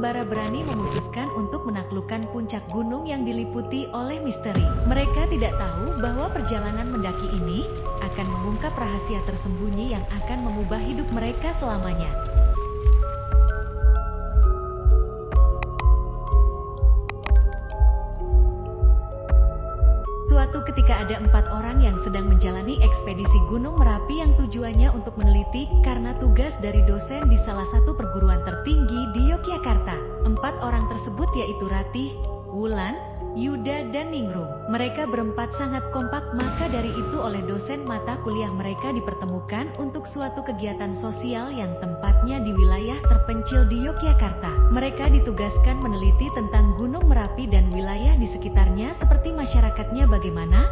Sembara berani memutuskan untuk menaklukkan puncak gunung yang diliputi oleh misteri. Mereka tidak tahu bahwa perjalanan mendaki ini akan mengungkap rahasia tersembunyi yang akan mengubah hidup mereka selamanya. Suatu ketika ada 4 orang yang sedang menjalani ekspedisi Gunung Merapi yang tujuannya untuk meneliti karena tugas dari dosen di salah satu perguruan tertinggi di Yogyakarta. 4 orang tersebut yaitu Ratih, Wulan, Yuda, dan Ningrum. Mereka berempat sangat kompak, maka dari itu oleh dosen mata kuliah mereka dipertemukan untuk suatu kegiatan sosial yang tempatnya di wilayah terpencil di Yogyakarta. Mereka ditugaskan meneliti tentang Gunung Merapi dan wilayah di sekitarnya seperti masyarakatnya bagaimana,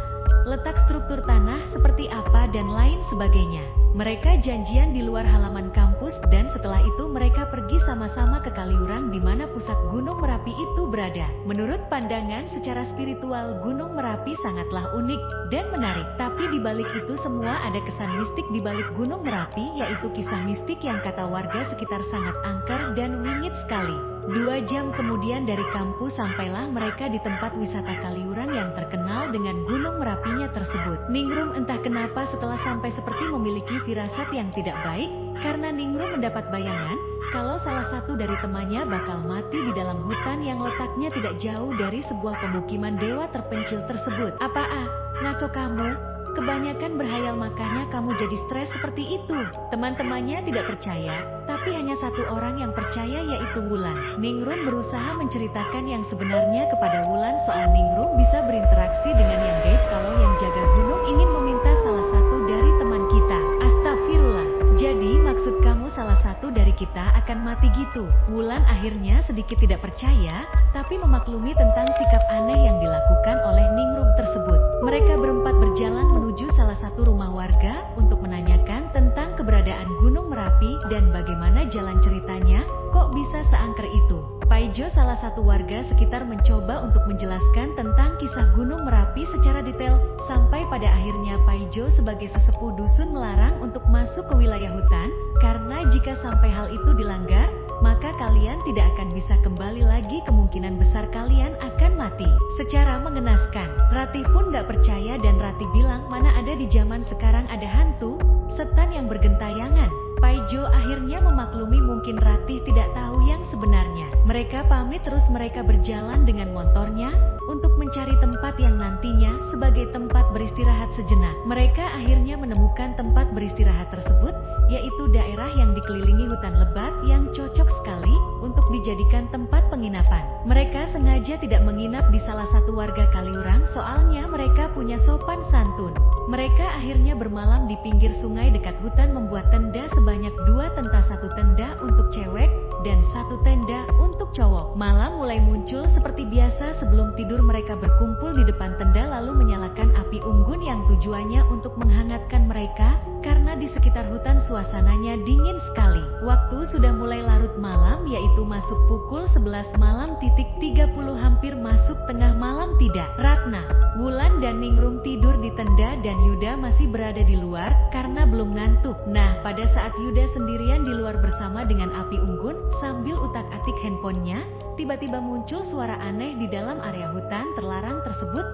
letak struktur tanah seperti apa dan lain sebagainya. Mereka janjian di luar halaman kampus dan setelah itu mereka pergi sama-sama ke Kaliurang di mana pusat Gunung Merapi itu berada. Menurut pandangan secara spiritual, Gunung Merapi sangatlah unik dan menarik. Tapi di balik itu semua ada kesan mistik di balik Gunung Merapi, yaitu kisah mistik yang kata warga sekitar sangat angker dan wingit sekali. 2 jam kemudian dari kampus sampailah mereka di tempat wisata Kaliurang yang terkenal dengan Gunung Merapinya tersebut. Ningrum entah kenapa setelah sampai seperti memiliki firasat yang tidak baik, karena Ningrum mendapat bayangan kalau salah satu dari temannya bakal mati di dalam hutan yang letaknya tidak jauh dari sebuah pemukiman dewa terpencil tersebut. Apaan? Ngaco kamu? Kebanyakan berhayal makanya kamu jadi stres seperti itu. Teman-temannya tidak percaya, tapi hanya 1 orang yang percaya yaitu Wulan. Ningrum berusaha menceritakan yang sebenarnya kepada Wulan soal Ningrum bisa berinteraksi dengan yang gaib kalau yang jaga gunung ingin meminta salah satu dari teman kita. Astagfirullah. Jadi maksud kamu salah satu dari kita akan mati gitu? Wulan akhirnya sedikit tidak percaya, tapi memaklumi tentang sikap aneh yang dilakukan oleh Ningrum tersebut. Mereka berempat berjalan menuju salah satu rumah warga untuk menanyakan tentang keberadaan Gunung Merapi dan bagaimana jalan ceritanya, kok bisa seangker itu. Paijo salah satu warga sekitar mencoba untuk menjelaskan tentang kisah Gunung Merapi secara detail, sampai pada akhirnya Paijo sebagai sesepuh dusun melarang untuk masuk ke wilayah hutan, karena jika sampai hal itu dilanggar, maka kalian tidak akan bisa kembali lagi, kemungkinan besar kalian akan mati. Secara mengenaskan, Ratih pun gak percaya dan Ratih bilang mana ada di zaman sekarang ada hantu, setan yang bergentayangan. Paijo akhirnya memaklumi mungkin Ratih tidak tahu yang sebenarnya. Mereka pamit terus mereka berjalan dengan motornya untuk mencari tempat yang nantinya sebagai tempat beristirahat sejenak. Mereka akhirnya menemukan tempat beristirahat tersebut, yaitu daerah yang dikelilingi hutan lebat yang cocok sekali untuk dijadikan tempat penginapan. Mereka sengaja tidak menginap di salah satu warga Kaliurang soalnya mereka punya sopan santun. Mereka akhirnya bermalam di pinggir sungai dekat hutan membuat tenda sebanyak 2 tenda, 1 tenda untuk cewek dan 1 tenda untuk cowok. Malam mulai muncul seperti biasa, sebelum tidur mereka berkumpul di depan tenda lalu menyalakan api unggun yang tujuannya untuk menghangatkan mereka karena di sekitar hutan suasananya dingin sekali. Waktu sudah mulai larut malam, yaitu masuk pukul 11 malam titik 30, hampir masuk tengah malam tidak. Ratna, Wulan dan Ningrum tidur di tenda dan Yuda masih berada di luar karena belum ngantuk. Nah, pada saat Yuda sendirian di luar bersama dengan api unggun sambil utak-atik handphonenya, tiba-tiba muncul suara aneh di dalam area hutan terlarang tersebut.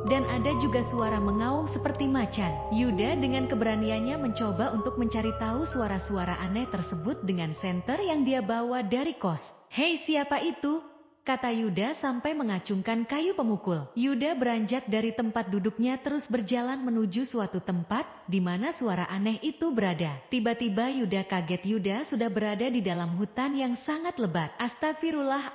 Dan ada juga suara mengaum seperti macan. Yuda dengan keberaniannya mencoba untuk mencari tahu suara-suara aneh tersebut dengan senter yang dia bawa dari kos. "Hei, siapa itu?" kata Yuda sampai mengacungkan kayu pemukul. Yuda beranjak dari tempat duduknya terus berjalan menuju suatu tempat di mana suara aneh itu berada. Tiba-tiba Yuda kaget, Yuda sudah berada di dalam hutan yang sangat lebat. Astagfirullah.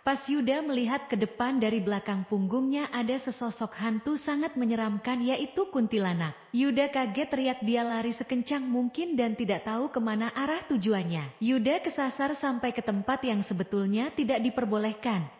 Pas Yuda melihat ke depan, dari belakang punggungnya ada sesosok hantu sangat menyeramkan, yaitu kuntilanak. Yuda kaget, teriak, dia lari sekencang mungkin dan tidak tahu kemana arah tujuannya. Yuda kesasar sampai ke tempat yang sebetulnya tidak diperbolehkan.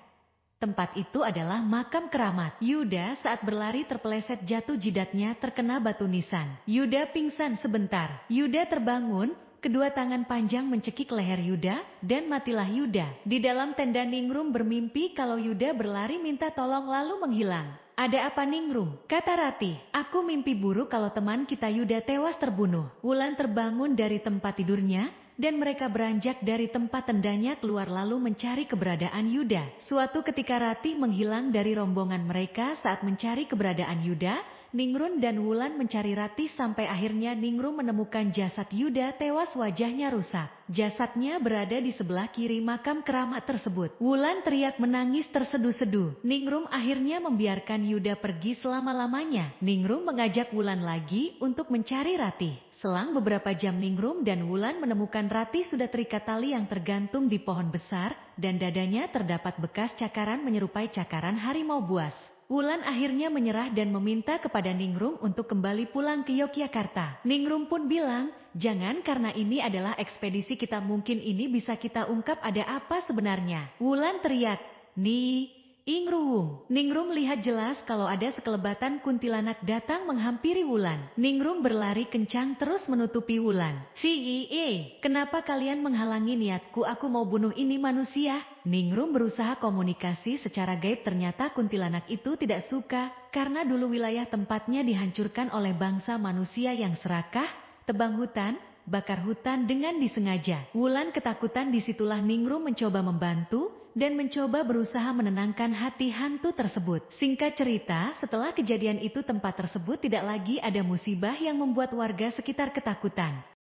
Tempat itu adalah makam keramat. Yuda saat berlari terpeleset, jatuh, jidatnya terkena batu nisan. Yuda pingsan sebentar. Yuda terbangun. Kedua tangan panjang mencekik leher Yuda, dan matilah Yuda. Di dalam tenda Ningrum bermimpi kalau Yuda berlari minta tolong lalu menghilang. "Ada apa Ningrum?" kata Ratih. "Aku mimpi buruk kalau teman kita Yuda tewas terbunuh." Wulan terbangun dari tempat tidurnya, dan mereka beranjak dari tempat tendanya keluar lalu mencari keberadaan Yuda. Suatu ketika Ratih menghilang dari rombongan mereka saat mencari keberadaan Yuda. Ningrun dan Wulan mencari Ratih sampai akhirnya Ningrun menemukan jasad Yuda tewas, wajahnya rusak. Jasadnya berada di sebelah kiri makam keramat tersebut. Wulan teriak menangis terseduh-seduh. Ningrun akhirnya membiarkan Yuda pergi selama-lamanya. Ningrun mengajak Wulan lagi untuk mencari Ratih. Selang beberapa jam Ningrun dan Wulan menemukan Ratih sudah terikat tali yang tergantung di pohon besar, dan dadanya terdapat bekas cakaran menyerupai cakaran harimau buas. Wulan akhirnya menyerah dan meminta kepada Ningrun untuk kembali pulang ke Yogyakarta. Ningrun pun bilang, jangan, karena ini adalah ekspedisi kita, mungkin ini bisa kita ungkap ada apa sebenarnya. Wulan teriak, Ingrum. Ningrun melihat jelas kalau ada sekelebatan kuntilanak datang menghampiri Wulan. Ningrun berlari kencang terus menutupi Wulan. Kenapa kalian menghalangi niatku? Aku mau bunuh ini manusia. Ningrun berusaha komunikasi secara gaib, ternyata kuntilanak itu tidak suka karena dulu wilayah tempatnya dihancurkan oleh bangsa manusia yang serakah, tebang hutan, bakar hutan dengan disengaja. Wulan ketakutan, disitulah Ningrun mencoba membantu dan mencoba berusaha menenangkan hati hantu tersebut. Singkat cerita, setelah kejadian itu tempat tersebut tidak lagi ada musibah yang membuat warga sekitar ketakutan.